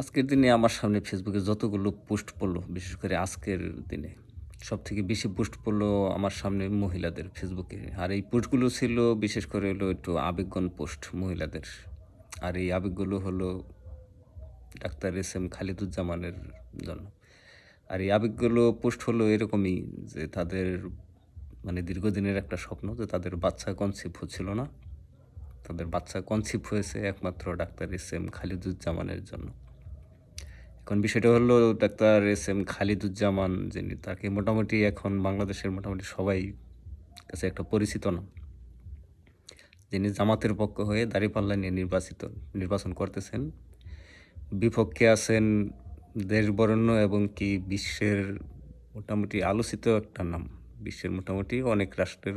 আজকের দিনে আমার সামনে ফেসবুকে যতগুলো পোস্ট পড়লো, বিশেষ করে আজকের দিনে সবথেকে বেশি পোস্ট পড়লো আমার সামনে মহিলাদের ফেসবুকে। আর এই পোস্টগুলো ছিল বিশেষ করে হলো একটু আবেগঘন পোস্ট মহিলাদের। আর এই আবেগগুলো হলো ডাক্তার এস এম খালিদুজ্জামানের জন্য। আর এই আবেগগুলো পোস্ট হলো এরকমই যে তাদের মানে দীর্ঘদিনের একটা স্বপ্ন যে তাদের বাচ্চা কনসিভ হচ্ছিল না। তাদের বাচ্চা কনসিভ হয়েছে একমাত্র ডাক্তার এস এম খালিদুজ্জামানের জন্য। এখন বিষয়টা হলো ডাক্তার এস এম খালিদুজ্জামান যিনি, তাকে মোটামুটি এখন বাংলাদেশের মোটামুটি সবাই কাছে একটা পরিচিত নাম। যিনি জামাতের পক্ষ হয়ে দাঁড়িপাল্লা নিয়ে নির্বাচন করতেছেন। বিপক্ষে আছেন দেশবরেণ্য এবং কি বিশ্বের মোটামুটি আলোচিত একটা নাম। বিশ্বের মোটামুটি অনেক রাষ্ট্রের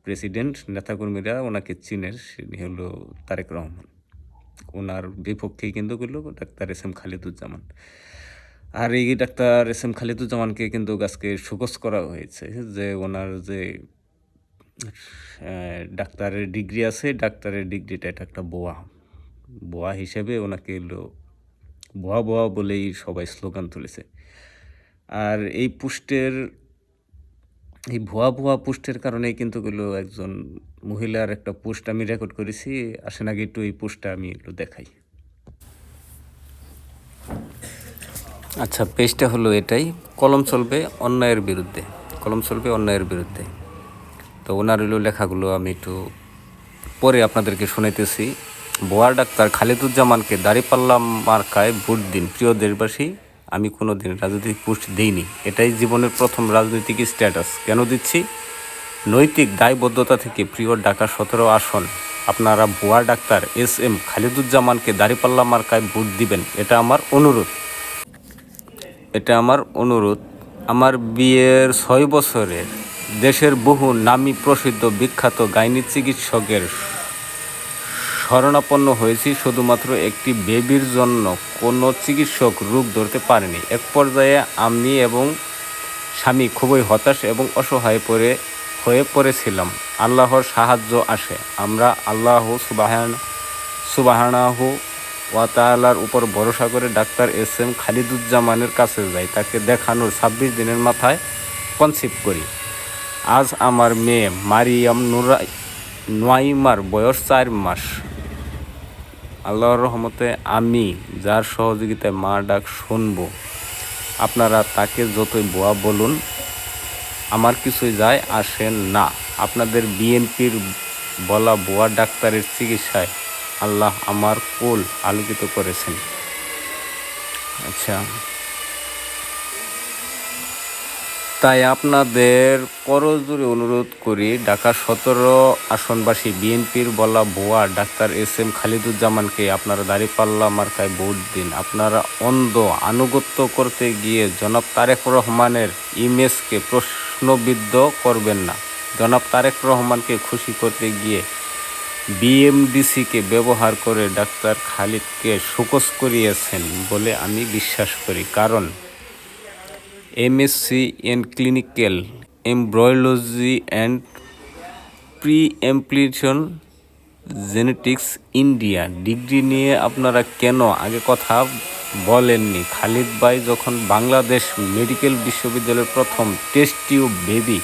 প্রেসিডেন্ট নেতাকর্মীরা ওনাকে চিনের, তিনি হলো তারেক রহমান। ওনার বিপক্ষেই কিন্তু হলো ডাক্তার এস এম খালিদুজ্জামান। আর এই ডাক্তার এস এম খালিদুজ্জামানকে কিন্তু আজকে শোকজ করা হয়েছে যে ওনার যে ডাক্তারের ডিগ্রি আছে, ডাক্তারের ডিগ্রিটা এটা একটা বোয়া হিসেবে ওনাকে এলো বোয়া বলেই সবাই স্লোগান তুলেছে। আর এই ভুয়া পোস্টের কারণেই কিন্তু হলো একজন মহিলার একটা পোস্ট আমি রেকর্ড করেছি। আসেন আগে একটু এই পোস্টটা আমি একটু দেখাই। আচ্ছা, পেজটা হলো এটাই, কলম চলবে অন্যায়ের বিরুদ্ধে। তো ওনার হলো লেখাগুলো আমি একটু পরে আপনাদেরকে শোনাইতেছি। বোয়ার ডাক্তার খালিদুজ্জামানকে দাঁড়িপাল্লা মার্কায় ভোট দিন। প্রিয় দেশবাসী, আমি কোনো দিন রাজনৈতিক পোস্ট দিইনি, এটাই জীবনের প্রথম রাজনৈতিক স্ট্যাটাস। কেন দিচ্ছি? নৈতিক দায়বদ্ধতা থেকে। প্রিয় ঢাকা 17 আসন, আপনারা ভুয়া ডাক্তার এস এম খালিদুজ্জামানকে দাঁড়িপাল্লা মার্কায় ভোট দিবেন, এটা আমার অনুরোধ। আমার বিয়ের 6 বছরের দেশের বহু নামী প্রসিদ্ধ বিখ্যাত গাইনি চিকিৎসকের শরণাপন্ন হয়েছি শুধুমাত্র একটি বেবির জন্য। কোনো চিকিৎসক রোগ ধরতে পারেনি। এক পর্যায়ে আমি এবং স্বামী খুবই হতাশ এবং অসহায় হয়ে পড়েছিলাম। আল্লাহর সাহায্য আসে। আমরা আল্লাহ সুবহানাহু ওয়া তাআলার উপর ভরসা করে ডাক্তার এস এম খালিদুজ্জামানের কাছে যাই। তাকে দেখানোর 26 দিনের মাথায় কনসিভ করি। আজ আমার মেয়ে মারিয়াম নোয়াইমার বয়স 4 মাস। আল্লাহর রহমতে আমি যার সহযোগিতায় মা ডাক শুনব। আপনারা তাকে যতই বোয়া বলুন, আমার কিছুই যায় আসে না। আপনাদের বিএনপির বলা বোয়া ডাক্তারের চিকিৎসায় আল্লাহ আমার কোল আলোকিত করেছেন। আচ্ছা, তাই আপনাদের করজোড়ে অনুরোধ করি, ঢাকা 17 আসনবাসী বিএনপির বলা ভুয়া ডাক্তার এস এম খালিদুজ্জামানকে আপনারা দাঁড়িপাল্লা মার্কায় ভোট দিন। আপনারা অন্ধ আনুগত্য করতে গিয়ে জনাব তারেক রহমানের ইমেজকে প্রশ্নবিদ্ধ করবেন না। জনাব তারেক রহমানকে খুশি করতে গিয়ে বিএমডিসিকে ব্যবহার করে ডাক্তার খালিদকে শোকজ করিয়েছেন বলে আমি বিশ্বাস করি। কারণ MSc in clinical embryology and preimplantation genetics India degree নিয়ে আপনারা কেন আগে কথা বলেননি? খালিদ ভাই যখন বাংলাদেশ মেডিকেল বিশ্ববিদ্যালয়ের প্রথম test tube baby,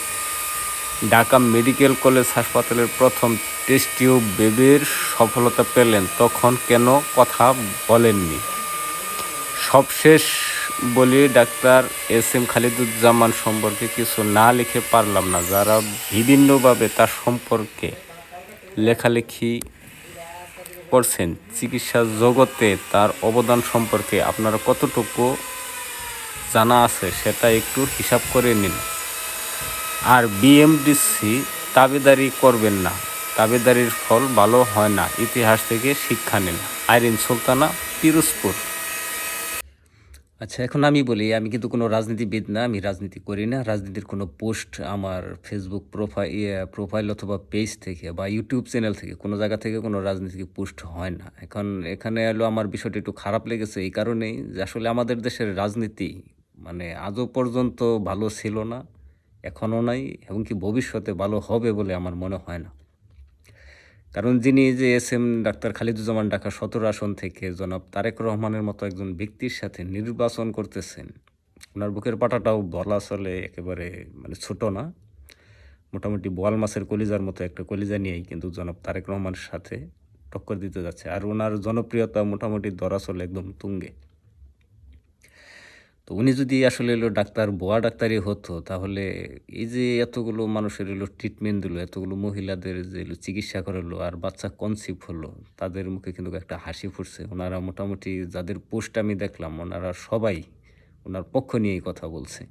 Dhaka medical college হাসপাতালের প্রথম টেস্ট টিউব বেবির সফলতা পেলেন, তখন কেন কথা বলেননি? সবশেষ বলি, ডাক্তার এস এম খালিদুজ্জামান সম্পর্কে কিছু না লিখে পারলাম না। যারা বিভিন্নভাবে তার সম্পর্কে লেখালেখি করছেন, চিকিৎসা জগতে তার অবদান সম্পর্কে আপনারা কতটুকু জানা আছে সেটা একটু হিসাব করে নিন। আর বিএমডিসি দাবিদারি করবেন না, দাবিদারির ফল ভালো হয় না। ইতিহাস থেকে শিক্ষা নিন। আইরিন সুলতানা, পিরোজপুর। আচ্ছা, এখন আমি বলি, আমি কিন্তু কোনো রাজনীতিবিদ না, আমি রাজনীতি করি না। রাজনীতির কোনো পোস্ট আমার ফেসবুক প্রোফাইল অথবা পেজ থেকে বা ইউটিউব চ্যানেল থেকে কোনো জায়গা থেকে কোনো রাজনীতিক পোস্ট হয় না। এখন এখানে এলো আমার বিষয়টা একটু খারাপ লেগেছে এই কারণেই যে আসলে আমাদের দেশের রাজনীতি মানে আজও পর্যন্ত ভালো ছিল না, এখনও নাই এবং কি ভবিষ্যতে ভালো হবে বলে আমার মনে হয় না। কারণ যিনি যে এসএম ডাক্তার খালিদুজ্জামান ঢাকা ১৭ আসন থেকে জনাব তারেক রহমানের মতো একজন ব্যক্তির সাথে নির্বাচন করতেছেন, উনার বুকের পাটাটাও বলা চলে একেবারে মানে ছোট না। মোটামুটি বোয়াল মাছের কলিজার মতো একটা কলিজা নিয়েই কিন্তু জনাব তারেক রহমানের সাথে টক্কর দিতে যাচ্ছে। আর উনার জনপ্রিয়তা মোটামুটি ধরা চলে একদম তুঙ্গে। তো উনি যদি আসলে ডাক্তার ভুয়া ডাক্তারই হতো, তাহলে এই যে এতগুলো মানুষের ট্রিটমেন্ট দিল, এতগুলো মহিলাদের যে চিকিৎসা করালো আর বাচ্চা কনসিভ হলো, তাদের মুখে কিন্তু একটা হাসি ফুটছে। উনারা মোটামুটি যাদের পোস্ট আমি দেখলাম, ওনারা সবাই ওনার পক্ষ নিয়েই কথা বলছে।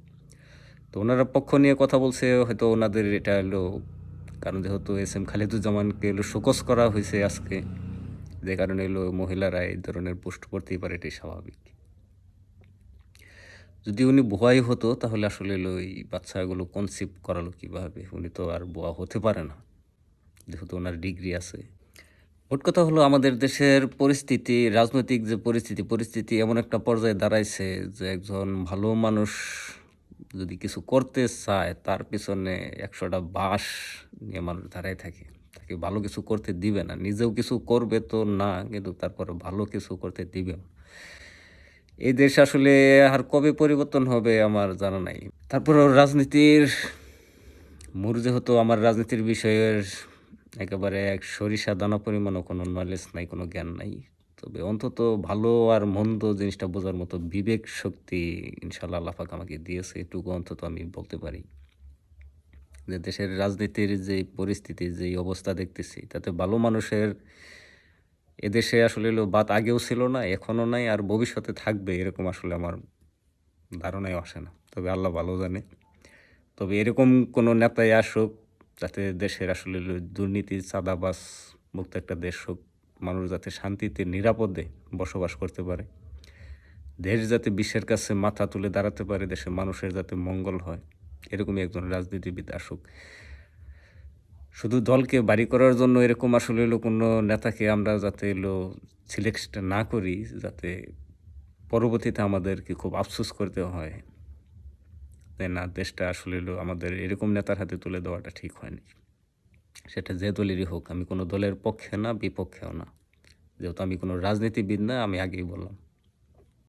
তো ওনারা পক্ষ নিয়ে কথা বলছে, হয়তো ওনাদের এটা কারণ যেহেতু এসএম খালিদুজ্জামানকে শোকজ করা হয়েছে আজকে, যে কারণে মহিলারা এই ধরনের পোস্ট করতেই পারে, এটাই স্বাভাবিক। যদি উনি ভুয়াই হতো, তাহলে আসলে এই বাচ্চাগুলো কনসিভ করালো কিভাবে? উনি তো আর ভুয়া হতে পারে না, যেহেতু ওনার ডিগ্রি আছে। মোট কথা হলো, আমাদের দেশের পরিস্থিতি, রাজনৈতিক যে পরিস্থিতি এমন একটা পর্যায়ে দাঁড়াইছে যে একজন ভালো মানুষ যদি কিছু করতে চায়, তার পিছনে ১০০টা বাঁশ নিয়ে মানুষ দাঁড়ায় থাকে। তাকে ভালো কিছু করতে দিবে না। নিজেও কিছু করবে তো না, কিন্তু তারপরে ভালো কিছু করতে দিবে না। এই দেশ আসলে আর কবে পরিবর্তন হবে আমার জানা নাই। তারপরেও রাজনীতির যেহেতু আমার রাজনীতির বিষয়ের একেবারে এক সরিষা দানা পরিমাণও কোনো নলেজ নাই, কোনো জ্ঞান নাই। তবে অন্তত ভালো আর মন্দ জিনিসটা বোঝার মতো বিবেক শক্তি ইনশাআল্লাহ আল্লাহ পাক আমাকে দিয়েছে। এটুকু অন্তত আমি বলতে পারি যে দেশের রাজনীতির যে পরিস্থিতি, যেই অবস্থা দেখতেছি, তাতে ভালো মানুষের এদেশে আসলে বাত আগেও ছিল না, এখনও নাই, আর ভবিষ্যতে থাকবে এরকম আসলে আমার ধারণায় আসে না। তবে আল্লাহ ভালো জানে। তবে এরকম কোনো নেতাই আসুক, যাতে দেশের আসলে দুর্নীতি, চাঁদাবাজ মুক্ত একটা দেশ হোক। মানুষ যাতে শান্তিতে নিরাপদে বসবাস করতে পারে। দেশ যাতে বিশ্বের কাছে মাথা তুলে দাঁড়াতে পারে, দেশের মানুষের যাতে মঙ্গল হয়, এরকমই একজন রাজনীতিবিদ আসুক। শুধু দলকে বাড়ি করার জন্য এরকম আসলে কোনো নেতাকে আমরা যাতে সিলেক্ট না করি, যাতে পরবর্তীতে আমাদেরকে খুব আফসোস করতে হয়, তাই না? দেশটা আসলে আমাদের এরকম নেতার হাতে তুলে দেওয়াটা ঠিক হয়নি। সেটা যে দলেরই হোক, আমি কোনো দলের পক্ষে না, বিপক্ষেও না। যেহেতু আমি কোনো রাজনীতিবিদ না, আমি আগেই বললাম।